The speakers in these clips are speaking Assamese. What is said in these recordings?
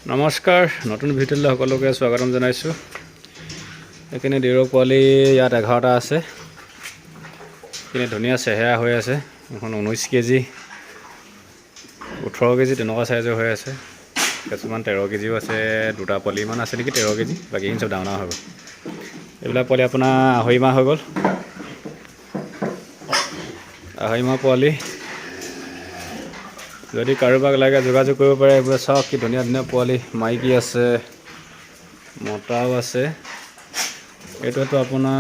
নমস্কাৰ নতুন ভিডিঅ'লৈ সকলোকে স্বাগতম জনাইছোঁ। এইখিনি ডিৰক পোৱালি ইয়াত 11টা আছে। এইখিনি ধুনীয়া চেহেৰা হৈ আছে। এখন 19 কেজি 18 কেজি তেনেকুৱা চাইজৰ হৈ আছে। কিছুমান 13 কেজিও আছে, দুটা পোৱালি ইমান আছে নেকি 13 কেজি, বাকীখিনি চব ডাঙৰ হৈ গ'ল। এইবিলাক পোৱালি আপোনাৰ 2.5 মাহ হৈ গ'ল। 2.5 মাহ পোৱালি যদি কাৰোবাক লাগে যোগাযোগ কৰিব পাৰে। এইবোৰ চাওক কি ধুনীয়া ধুনীয়া পোৱালি, মাইকী আছে, মতাও আছে। এইটোতো আপোনাৰ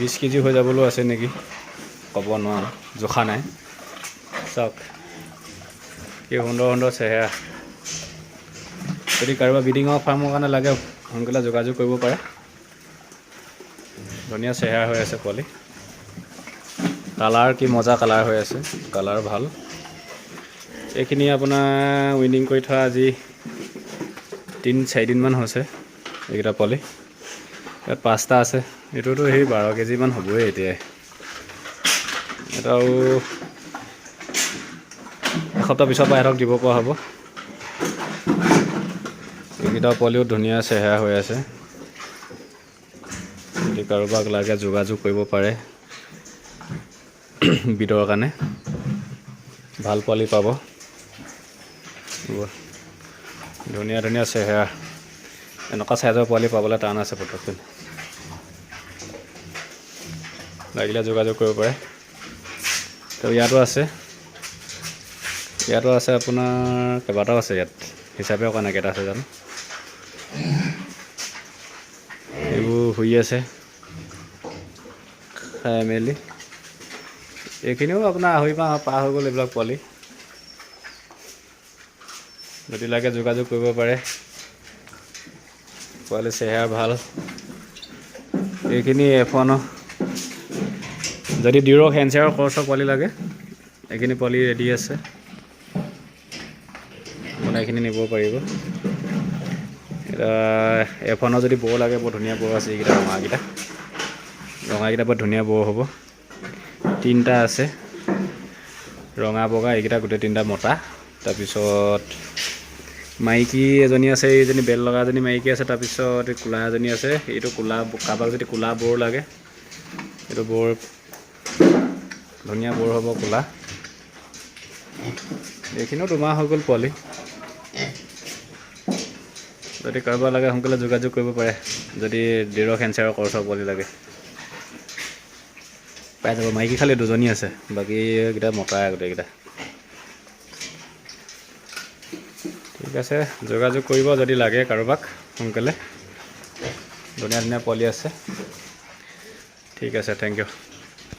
20 কেজি হৈ যাবলৈ আছে নেকি, ক'ব নোৱাৰোঁ, জোখা নাই। চাওক কি সুন্দৰ সুন্দৰ চেহেৰা। যদি কাৰোবাৰ ব্ৰিডিঙৰ ফাৰ্মৰ কাৰণে লাগে সোনকালে যোগাযোগ কৰিব পাৰে। ধুনীয়া চেহেৰা হৈ আছে পোৱালি। কালাৰ কি মজা কালাৰ হৈ আছে, কালাৰ ভাল। এইখিনি আপোনাৰ উইনিং কৰি থোৱা আজি 3-4 দিনমান হৈছে। এইকেইটা পোৱালি ইয়াত 5টা আছে। এইটোতো সেই 12 কেজিমান হ'বই এতিয়া। এটাও এসপ্তাহ পিছৰ পৰা ইহঁতক দিব পৰা হ'ব। এইকেইটা পোৱালিও ধুনীয়া চেহেৰা হৈ আছে। যদি কাৰোবাক লাগে যোগাযোগ কৰিব পাৰে। বিদৰ কাৰণে ভাল পোৱালি পাব। ধুনীয়া ধুনীয়া চেহেৰা। এনেকুৱা চাইজৰ পোৱালি পাবলৈ টান আছে পটককৈ। লাগিলে যোগাযোগ কৰিব পাৰে। তো ইয়াতো আছে আপোনাৰ কেইবাটাও আছে। ইয়াত হিচাপেও কোৱা নাই কেইটা আছে জানো। এইবোৰ শুই আছে খাই মেলি। এইখিনিও আপোনাৰ 2.5 মাহ পাৰ হৈ গ'ল এইবিলাক পোৱালি। যদি লাগে যোগাযোগ কৰিব পাৰে। পোৱালি চেহেৰা ভাল। এইখিনি F1 যদি ডিৰক হেণ্ডচেয়াৰৰ খৰচৰ পোৱালি লাগে, এইখিনি পোৱালি ৰেডি আছে। আপোনাৰ এইখিনি নিব পাৰিব। এতিয়া F1 যদি বৰ লাগে, বৰ ধুনীয়া বৰ আছে। এইকেইটা ৰঙাকেইটা বৰ ধুনীয়া বৰ হ'ব। 3টা আছে ৰঙা বগা, এইকেইটা গোটেই 3টা মতা। তাৰপিছত মাইকী এজনী আছে, এইজনী বেল লগা এজনী মাইকী আছে। তাৰপিছত এই ক'লা এজনী আছে। এইটো ক'লা, কাৰোবাক যদি ক'লা বৰ লাগে, এইটো বৰ ধুনীয়া বৰ হ'ব ক'লা। এইখিনিও 2 মাহ হৈ গ'ল পোৱালি। যদি কাৰোবাক লাগে সোনকালে যোগাযোগ কৰিব পাৰে। যদি ডিৰক হেণ্ডচেয়াৰৰ খৰচৰ পোৱালি লাগে পাই যাব। মাইকী খালি 2জনী আছে, বাকীকেইটা মতাই গোটেইকেইটা। ঠিক আছে, যোগাযোগ কৰিব যদি লাগে কাৰোবাক সোনকালে। ধুনীয়া ধুনীয়া পোৱালি আছে। ঠিক আছে, থেংক ইউ।